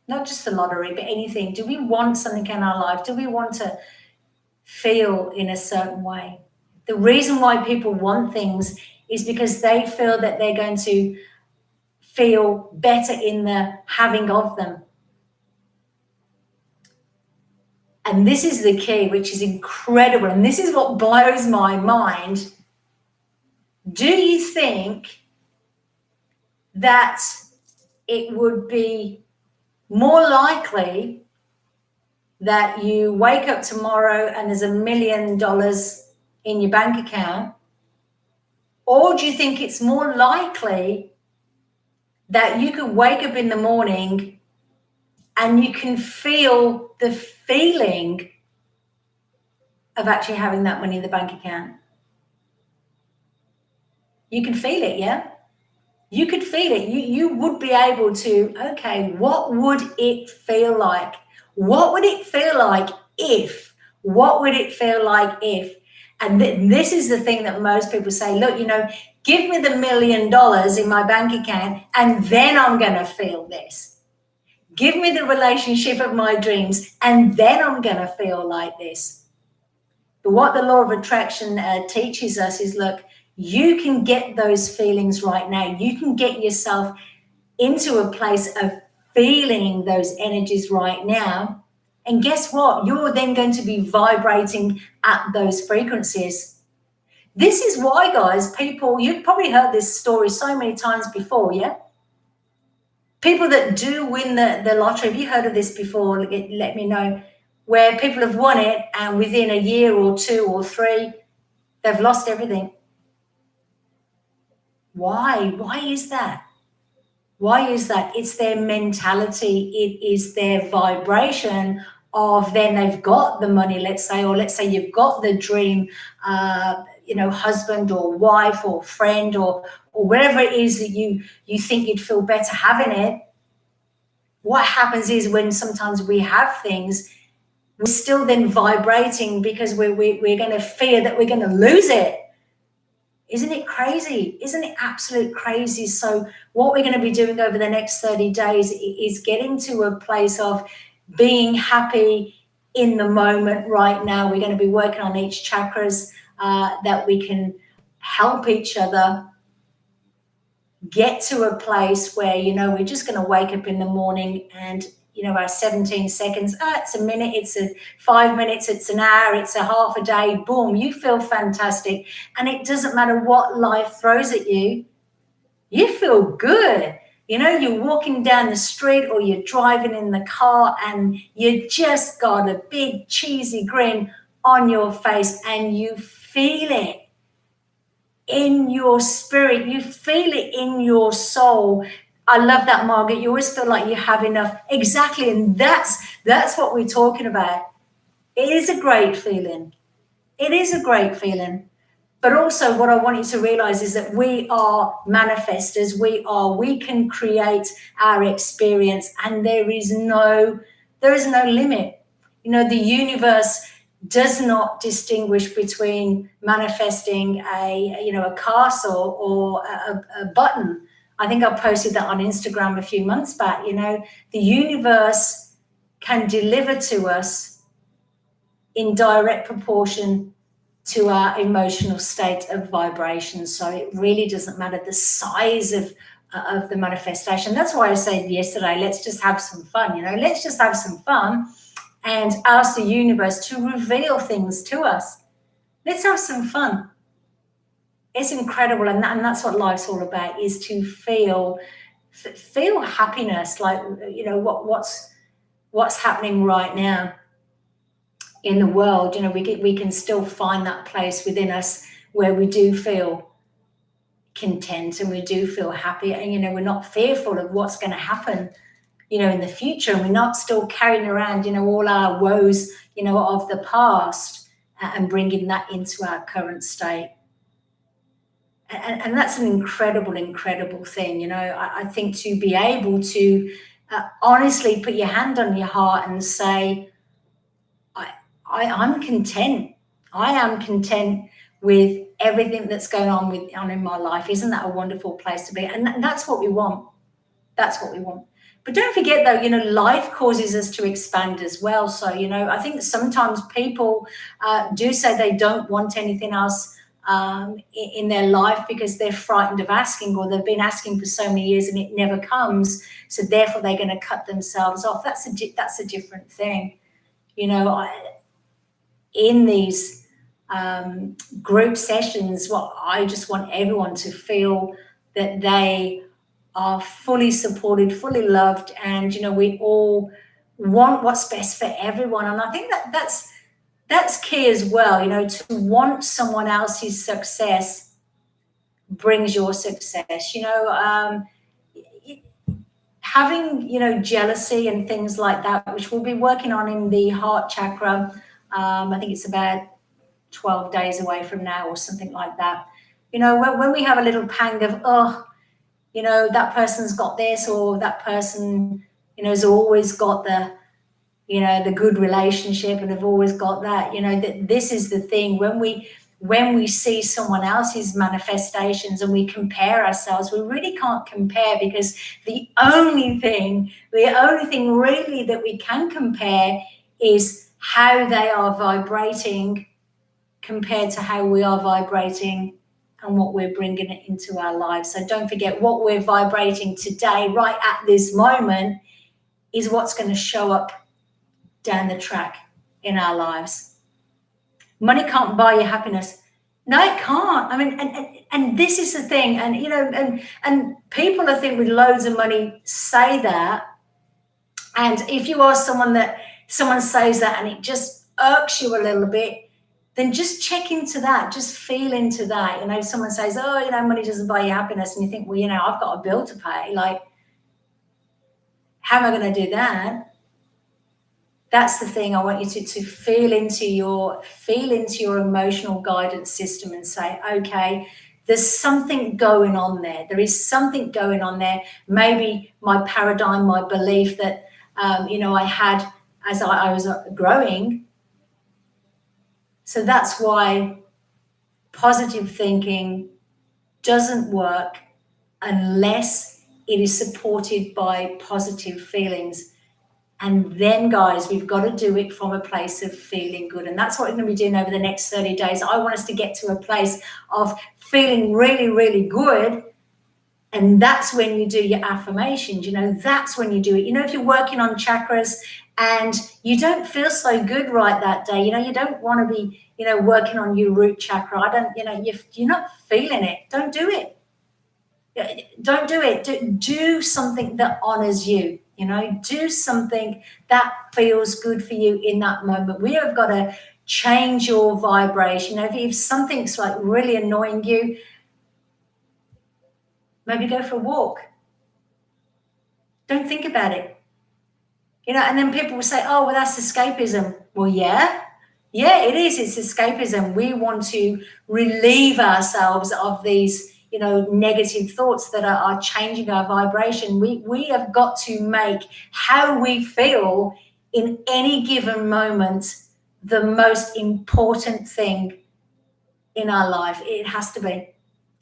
Not just the lottery, but anything. Do we want something in our life? Do we want to feel in a certain way? The reason why people want things is because they feel that they're going to feel better in the having of them. And this is the key, which is incredible. And this is what blows my mind. Do you think that it would be more likely that you wake up tomorrow and there's $1 million in your bank account? Or do you think it's more likely that you could wake up in the morning and you can feel the feeling of actually having that money in the bank account? You can feel it, yeah? You could feel it. You would be able to, okay, what would it feel like? What would it feel like if? What would it feel like if? And this is the thing that most people say, look, give me the $1 million in my bank account and then I'm going to feel this. Give me the relationship of my dreams and then I'm going to feel like this. But what the law of attraction teaches us is, look, you can get those feelings right now. You can get yourself into a place of feeling those energies right now. And guess what? You're then going to be vibrating at those frequencies. This is why, guys, people, you've probably heard this story so many times before, yeah? People that do win the lottery, have you heard of this before? Let me know. Where people have won it and within a year or 2 or 3, they've lost everything. Why? Why is that? Why is that? It's their mentality. It is their vibration of then they've got the money, let's say, or let's say you've got the dream, husband or wife or friend or wherever it is that you think you'd feel better having it. What happens is when sometimes we have things, we're still then vibrating because we're going to fear that we're going to lose it. Isn't it crazy? Isn't it absolute crazy? So what we're going to be doing over the next 30 days is getting to a place of being happy in the moment right now. We're going to be working on each chakras that we can help each other get to a place where, we're just going to wake up in the morning and, our 17 seconds, it's a minute, it's 5 minutes, it's an hour, it's a half a day, boom, you feel fantastic. And it doesn't matter what life throws at you, you feel good. You're walking down the street or you're driving in the car and you just got a big cheesy grin on your face and you feel it in your spirit, you feel it in your soul. I love that, Margaret. You always feel like you have enough. Exactly. And that's what we're talking about. It is a great feeling. It is a great feeling. But also what I want you to realize is that we are manifestors. We can create our experience and there is no limit. The universe does not distinguish between manifesting a castle or a button. I think I posted that on Instagram a few months back. The universe can deliver to us in direct proportion to our emotional state of vibration. So it really doesn't matter the size of the manifestation. That's why I said yesterday, let's just have some fun. Let's just have some fun and ask the universe to reveal things to us. Let's have some fun. It's incredible, and that's what life's all about, is to feel happiness, like what's happening right now in the world. We can still find that place within us where we do feel content and we do feel happy, and we're not fearful of what's going to happen in the future, and we're not still carrying around all our woes of the past and bringing that into our current state. And that's an incredible thing. I think to be able to honestly put your hand on your heart and say, I'm content. I am content with everything that's going on in my life. Isn't that a wonderful place to be? And that's what we want. That's what we want. But don't forget, though, life causes us to expand as well. So, I think sometimes people do say they don't want anything else in their life because they're frightened of asking, or they've been asking for so many years and it never comes. So therefore, they're going to cut themselves off. That's a different thing. In these group sessions, I just want everyone to feel that they are fully supported, fully loved, and we all want what's best for everyone. And I think that's key as well. To want someone else's success brings your success. Having jealousy and things like that, which we'll be working on in the heart chakra. I think it's about 12 days away from now or something like that. When we have a little pang of, that person's got this, or that person, has always got the good relationship and have always got that, that this is the thing. When we see someone else's manifestations and we compare ourselves, we really can't compare, because the only thing really that we can compare is how they are vibrating compared to how we are vibrating and what we're bringing it into our lives. So don't forget, what we're vibrating today, right at this moment, is what's going to show up down the track in our lives. Money can't buy you happiness. No, it can't. I mean, and this is the thing. And, and people, I think, with loads of money say that. And if you are someone says that and it just irks you a little bit, then just check into that, just feel into that. If someone says, money doesn't buy you happiness, and you think, well, I've got a bill to pay, like, how am I going to do that? That's the thing. I want you to feel into your emotional guidance system and say, okay, there's something going on there. There is something going on there. Maybe my paradigm, my belief that, I had as I was growing. So that's why positive thinking doesn't work unless it is supported by positive feelings. And then, guys, we've got to do it from a place of feeling good. And that's what we're going to be doing over the next 30 days. I want us to get to a place of feeling really, really good And that's when you do your affirmations, that's when you do it. If you're working on chakras and you don't feel so good right that day, you don't want to be, working on your root chakra. You're not feeling it. Don't do it. Don't do it. Do something that honors you, do something that feels good for you in that moment. We have got to change your vibration. If something's like really annoying you, maybe go for a walk. Don't think about it. And then people will say, oh, well, that's escapism. Well, yeah, it is. It's escapism. We want to relieve ourselves of these, negative thoughts that are changing our vibration. We have got to make how we feel in any given moment the most important thing in our life. It has to be.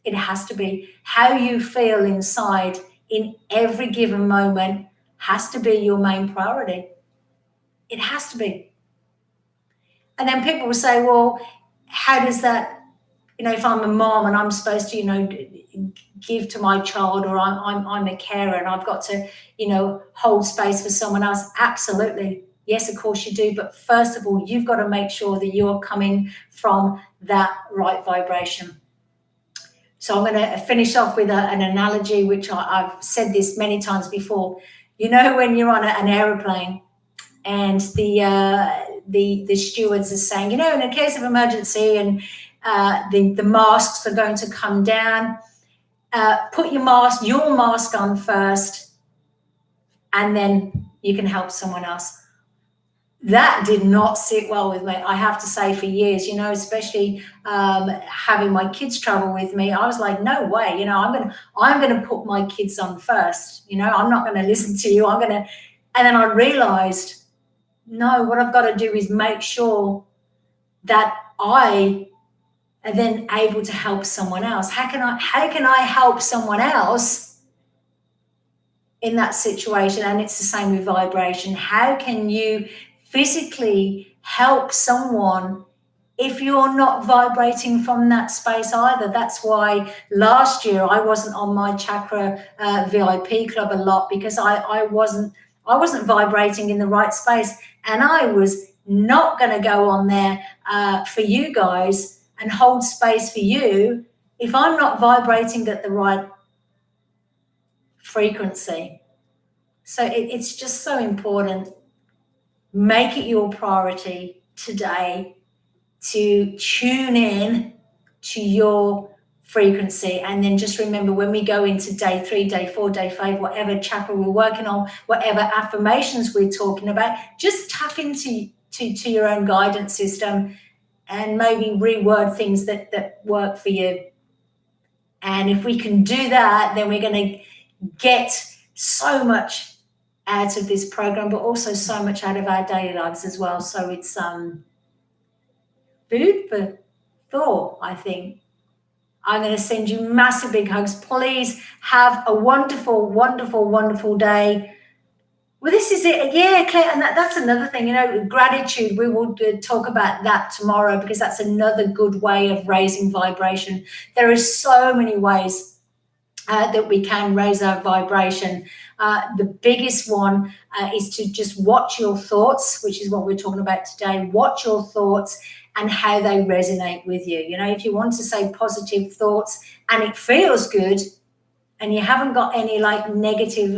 It has to be. How you feel inside in every given moment has to be your main priority. It has to be. And then people will say, well, how does that, if I'm a mom and I'm supposed to, give to my child, or I'm a carer and I've got to, hold space for someone else. Absolutely. Yes, of course you do. But first of all, you've got to make sure that you're coming from that right vibration. So I'm going to finish off with an analogy, which I've said this many times before. When you're on an aeroplane and the stewards are saying, in a case of emergency and the masks are going to come down, put your mask on first, and then you can help someone else. That did not sit well with me, I have to say, for years, especially having my kids travel with me. I was like, no way, I'm going to put my kids on first. I'm not going to listen to you. And then I realized, no, what I've got to do is make sure that I am then able to help someone else. How can I help someone else in that situation? And it's the same with vibration. How can you physically help someone if you're not vibrating from that space either? That's why last year I wasn't on my chakra VIP club a lot, because I wasn't vibrating in the right space, and I was not going to go on there for you guys and hold space for you if I'm not vibrating at the right frequency. So it's just so important. Make it your priority today to tune in to your frequency. And then just remember, when we go into day 3, day 4, day 5, whatever chakra we're working on, whatever affirmations we're talking about, just tap into your own guidance system and maybe reword things that work for you. And if we can do that, then we're going to get so much out of this program, but also so much out of our daily lives as well. So it's food for thought, I think. I'm going to send you massive big hugs. Please have a wonderful, wonderful, wonderful day. Well, this is it. Yeah, Claire, and that's another thing, gratitude. We will talk about that tomorrow, because that's another good way of raising vibration. There are so many ways that we can raise our vibration. The biggest one is to just watch your thoughts, which is what we're talking about today. Watch your thoughts and how they resonate with you. If you want to say positive thoughts and it feels good and you haven't got any like negative,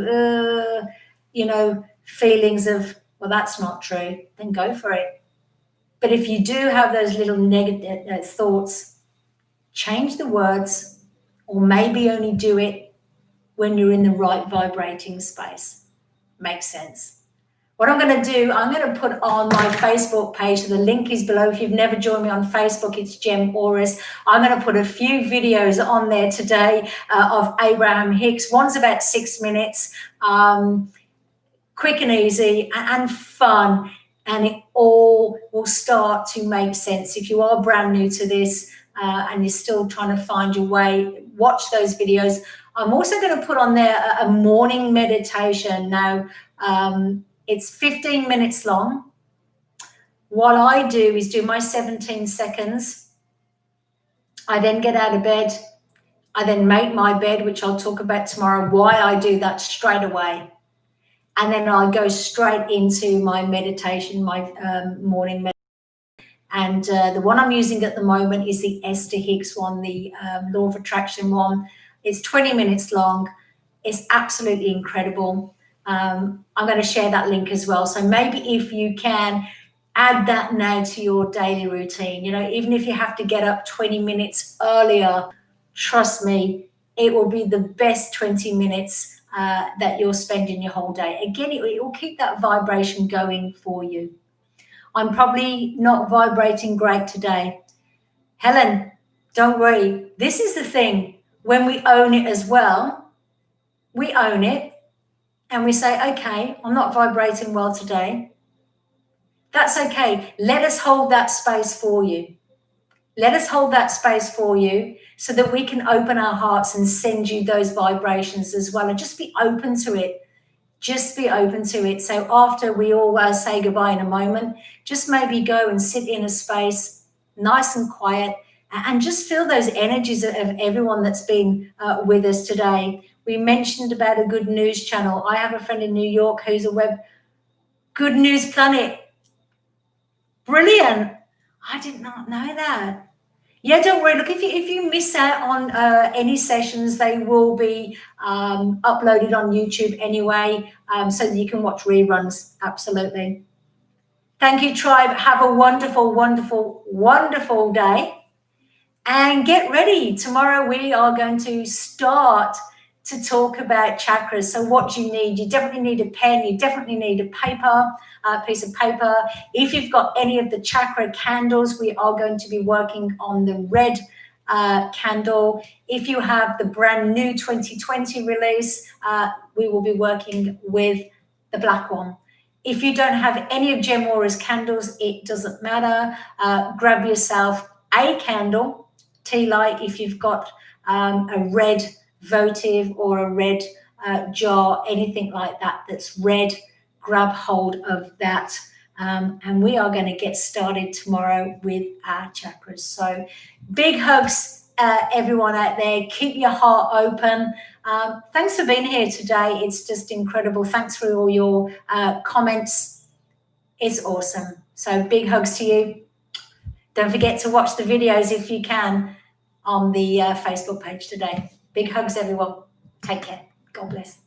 feelings of, well, that's not true, then go for it. But if you do have those little negative thoughts, change the words, or maybe only do it when you're in the right vibrating space. Makes sense. What I'm going to do, I'm going to put on my Facebook page, so the link is below. If you've never joined me on Facebook, it's Gem Auras. I'm going to put a few videos on there today of Abraham Hicks. One's about 6 minutes, quick and easy and fun, and it all will start to make sense. If you are brand new to this and you're still trying to find your way, watch those videos. I'm also going to put on there a morning meditation. Now, it's 15 minutes long. What I do is do my 17 seconds. I then get out of bed. I then make my bed, which I'll talk about tomorrow, why I do that straight away. And then I go straight into my meditation, my morning meditation. And the one I'm using at the moment is the Esther Hicks one, the Law of Attraction one. It's 20 minutes long. It's absolutely incredible. I'm going to share that link as well. So maybe if you can add that now to your daily routine, you know, even if you have to get up 20 minutes earlier, trust me, it will be the best 20 minutes that you'll spend in your whole day. Again, it will keep that vibration going for you. I'm probably not vibrating great today. Helen, don't worry. This is the thing. When we own it as well, we own it and we say, okay, I'm not vibrating well today. That's okay. Let us hold that space for you. Let us hold that space for you so that we can open our hearts and send you those vibrations as well, and just be open to it. Just be open to it. So after we all say goodbye in a moment, just maybe go and sit in a space nice and quiet and just feel those energies of everyone that's been with us today. We mentioned about a good news channel. I have a friend in New York who's a web Good News Planet. Brilliant. I did not know that. Yeah, don't worry. Look, if you miss out on any sessions, they will be uploaded on YouTube anyway, so that you can watch reruns. Absolutely. Thank you, tribe. Have a wonderful, wonderful, wonderful day. And get ready. Tomorrow we are going to start to talk about chakras. So what you need, you definitely need a pen, you definitely need a piece of paper. If you've got any of the chakra candles, we are going to be working on the red candle. If you have the brand new 2020 release, we will be working with the black one. If you don't have any of Gem Aura's candles, it doesn't matter. Grab yourself a candle, tea light, if you've got a red votive or a red jar, anything like that that's red, grab hold of that. And we are going to get started tomorrow with our chakras. So big hugs, everyone out there. Keep your heart open. Thanks for being here today. It's just incredible. Thanks for all your comments. It's awesome. So big hugs to you. Don't forget to watch the videos if you can on the Facebook page today. Big hugs, everyone. Take care. God bless.